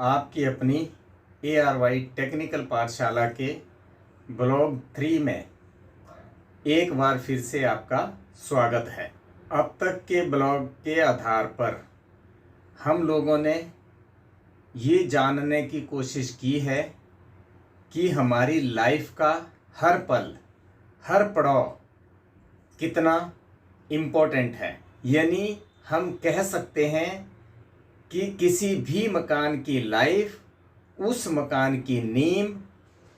आपकी अपनी ARY technical पाठशाला के ब्लॉग 3 में एक बार फिर से आपका स्वागत है। अब तक के ब्लॉग के आधार पर हम लोगों ने ये जानने की कोशिश की है कि हमारी लाइफ का हर पल, हर पड़ाव कितना इम्पोर्टेंट है। यानी हम कह सकते हैं कि किसी भी मकान की लाइफ उस मकान की नींव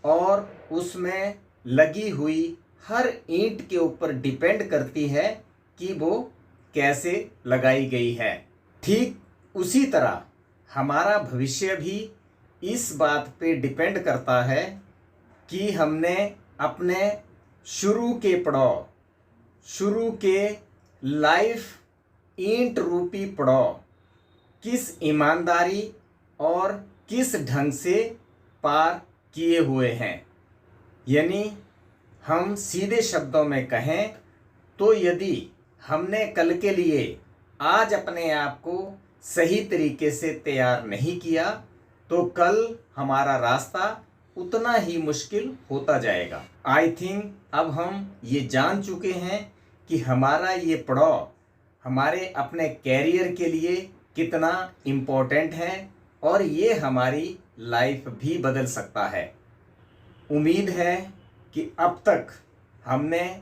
और उसमें लगी हुई हर ईंट के ऊपर डिपेंड करती है कि वो कैसे लगाई गई है। ठीक उसी तरह हमारा भविष्य भी इस बात पे डिपेंड करता है कि हमने अपने शुरू के पड़ाव, शुरू के लाइफ ईंट रूपी पड़ाव किस ईमानदारी और किस ढंग से पार किए हुए हैं। यानी हम सीधे शब्दों में कहें तो यदि हमने कल के लिए आज अपने आप को सही तरीके से तैयार नहीं किया तो कल हमारा रास्ता उतना ही मुश्किल होता जाएगा। आई थिंक अब हम ये जान चुके हैं कि हमारा ये पड़ाव हमारे अपने कैरियर के लिए कितना इम्पोर्टेंट है और ये हमारी लाइफ भी बदल सकता है। उम्मीद है कि अब तक हमने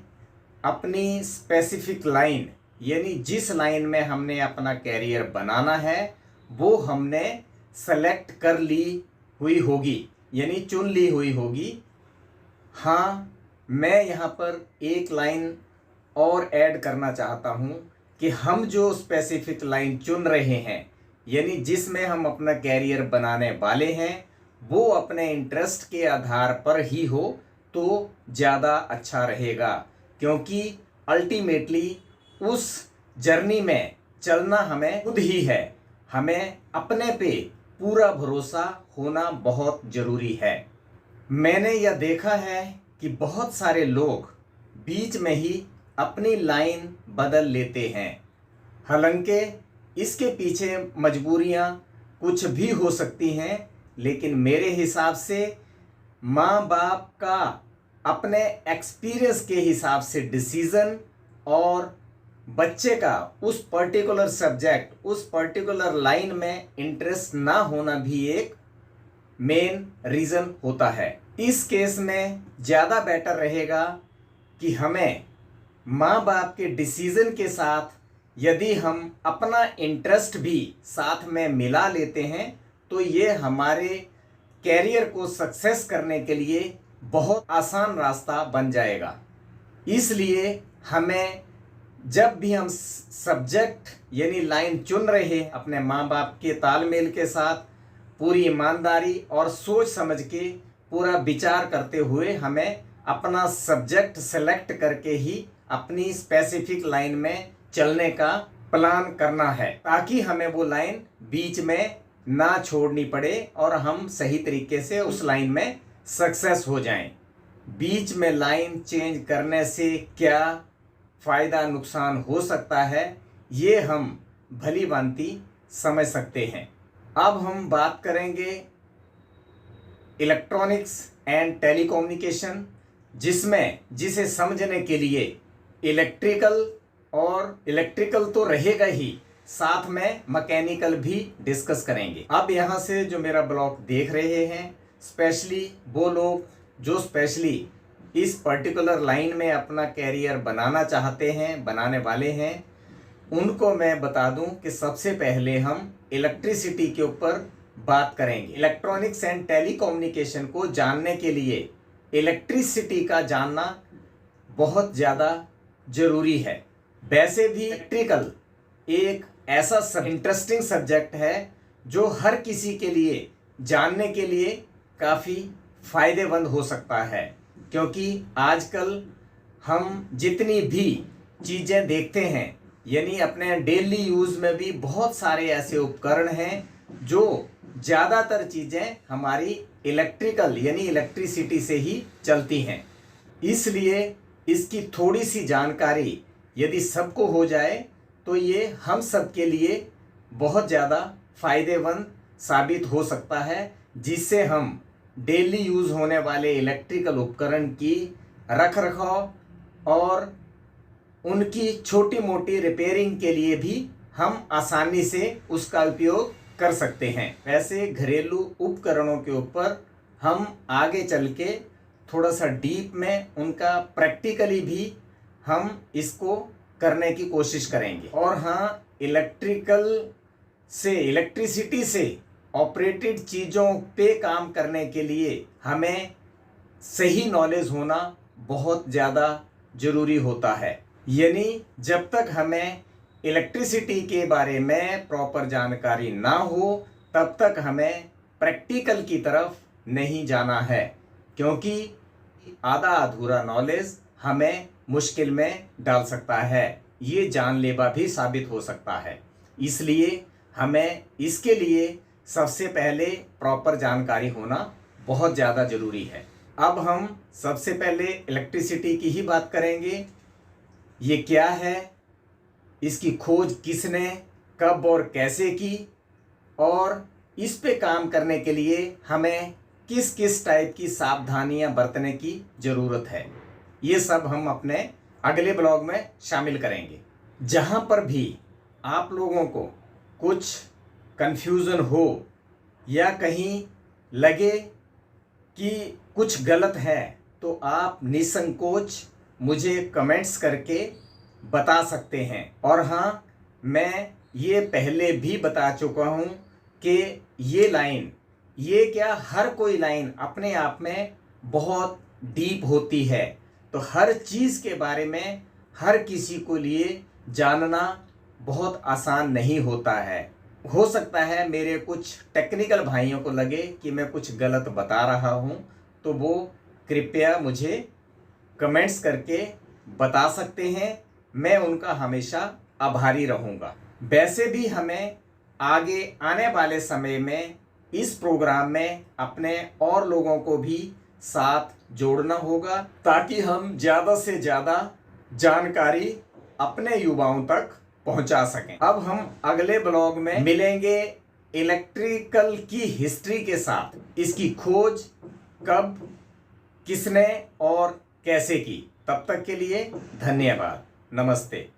अपनी स्पेसिफिक लाइन, यानी जिस लाइन में हमने अपना कैरियर बनाना है वो हमने सेलेक्ट कर ली हुई होगी, यानी चुन ली हुई होगी। हाँ, मैं यहाँ पर एक लाइन और ऐड करना चाहता हूँ कि हम जो स्पेसिफिक लाइन चुन रहे हैं, यानी जिसमें हम अपना कैरियर बनाने वाले हैं, वो अपने इंटरेस्ट के आधार पर ही हो तो ज़्यादा अच्छा रहेगा। क्योंकि अल्टीमेटली उस जर्नी में चलना हमें खुद ही है। हमें अपने पे पूरा भरोसा होना बहुत ज़रूरी है। मैंने यह देखा है कि बहुत सारे लोग बीच में ही अपनी लाइन बदल लेते हैं। हालांकि इसके पीछे मजबूरियां कुछ भी हो सकती हैं, लेकिन मेरे हिसाब से माँ बाप का अपने एक्सपीरियंस के हिसाब से डिसीज़न और बच्चे का उस पर्टिकुलर सब्जेक्ट, उस पर्टिकुलर लाइन में इंटरेस्ट ना होना भी एक मेन रीज़न होता है। इस केस में ज़्यादा बेटर रहेगा कि हमें माँ बाप के डिसीज़न के साथ यदि हम अपना इंटरेस्ट भी साथ में मिला लेते हैं तो ये हमारे कैरियर को सक्सेस करने के लिए बहुत आसान रास्ता बन जाएगा। इसलिए हमें जब भी हम सब्जेक्ट यानी लाइन चुन रहे हैं, अपने माँ बाप के तालमेल के साथ पूरी ईमानदारी और सोच समझ के पूरा विचार करते हुए हमें अपना सब्जेक्ट सेलेक्ट करके ही अपनी स्पेसिफिक लाइन में चलने का प्लान करना है, ताकि हमें वो लाइन बीच में ना छोड़नी पड़े और हम सही तरीके से उस लाइन में सक्सेस हो जाएं। बीच में लाइन चेंज करने से क्या फ़ायदा नुकसान हो सकता है ये हम भली भांति समझ सकते हैं। अब हम बात करेंगे इलेक्ट्रॉनिक्स एंड टेलीकम्युनिकेशन, जिसे समझने के लिए इलेक्ट्रिकल तो रहेगा ही, साथ में मैकेनिकल भी डिस्कस करेंगे। अब यहाँ से जो मेरा ब्लॉग देख रहे हैं, स्पेशली वो लोग जो स्पेशली इस पर्टिकुलर लाइन में अपना कैरियर बनाना चाहते हैं, बनाने वाले हैं, उनको मैं बता दूं कि सबसे पहले हम इलेक्ट्रिसिटी के ऊपर बात करेंगे। इलेक्ट्रॉनिक्स एंड टेलीकम्युनिकेशन को जानने के लिए इलेक्ट्रिसिटी का जानना बहुत ज़्यादा ज़रूरी है। वैसे भी इलेक्ट्रिकल एक ऐसा इंटरेस्टिंग सब्जेक्ट है जो हर किसी के लिए जानने के लिए काफ़ी फ़ायदेमंद हो सकता है। क्योंकि आजकल हम जितनी भी चीज़ें देखते हैं, यानी अपने डेली यूज़ में भी बहुत सारे ऐसे उपकरण हैं जो ज़्यादातर चीज़ें हमारी इलेक्ट्रिकल यानी इलेक्ट्रिसिटी से ही चलती हैं। इसलिए इसकी थोड़ी सी जानकारी यदि सबको हो जाए तो ये हम सब के लिए बहुत ज़्यादा फ़ायदेमंद साबित हो सकता है, जिससे हम डेली यूज़ होने वाले इलेक्ट्रिकल उपकरण की रख रखाव और उनकी छोटी मोटी रिपेयरिंग के लिए भी हम आसानी से उसका उपयोग कर सकते हैं। वैसे घरेलू उपकरणों के ऊपर हम आगे चल के थोड़ा सा डीप में उनका प्रैक्टिकली भी हम इसको करने की कोशिश करेंगे। और हाँ, इलेक्ट्रिसिटी से ऑपरेटेड चीज़ों पे काम करने के लिए हमें सही नॉलेज होना बहुत ज़्यादा ज़रूरी होता है। यानी जब तक हमें इलेक्ट्रिसिटी के बारे में प्रॉपर जानकारी ना हो तब तक हमें प्रैक्टिकल की तरफ नहीं जाना है, क्योंकि आधा अधूरा नॉलेज हमें मुश्किल में डाल सकता है, ये जानलेवा भी साबित हो सकता है। इसलिए हमें इसके लिए सबसे पहले प्रॉपर जानकारी होना बहुत ज़्यादा ज़रूरी है। अब हम सबसे पहले इलेक्ट्रिसिटी की ही बात करेंगे। ये क्या है, इसकी खोज किसने, कब और कैसे की, और इस पे काम करने के लिए हमें किस किस टाइप की सावधानियां बरतने की ज़रूरत है, ये सब हम अपने अगले ब्लॉग में शामिल करेंगे। जहाँ पर भी आप लोगों को कुछ कन्फ्यूज़न हो या कहीं लगे कि कुछ गलत है तो आप निसंकोच मुझे कमेंट्स करके बता सकते हैं। और हाँ, मैं ये पहले भी बता चुका हूँ कि ये क्या हर कोई लाइन अपने आप में बहुत डीप होती है, तो हर चीज़ के बारे में हर किसी को लिए जानना बहुत आसान नहीं होता है। हो सकता है मेरे कुछ टेक्निकल भाइयों को लगे कि मैं कुछ गलत बता रहा हूँ, तो वो कृपया मुझे कमेंट्स करके बता सकते हैं, मैं उनका हमेशा आभारी रहूँगा। वैसे भी हमें आगे आने वाले समय में इस प्रोग्राम में अपने और लोगों को भी साथ जोड़ना होगा, ताकि हम ज़्यादा से ज़्यादा जानकारी अपने युवाओं तक पहुंचा सकें। अब हम अगले ब्लॉग में मिलेंगे इलेक्ट्रिकल की हिस्ट्री के साथ, इसकी खोज कब, किसने और कैसे की। तब तक के लिए धन्यवाद, नमस्ते।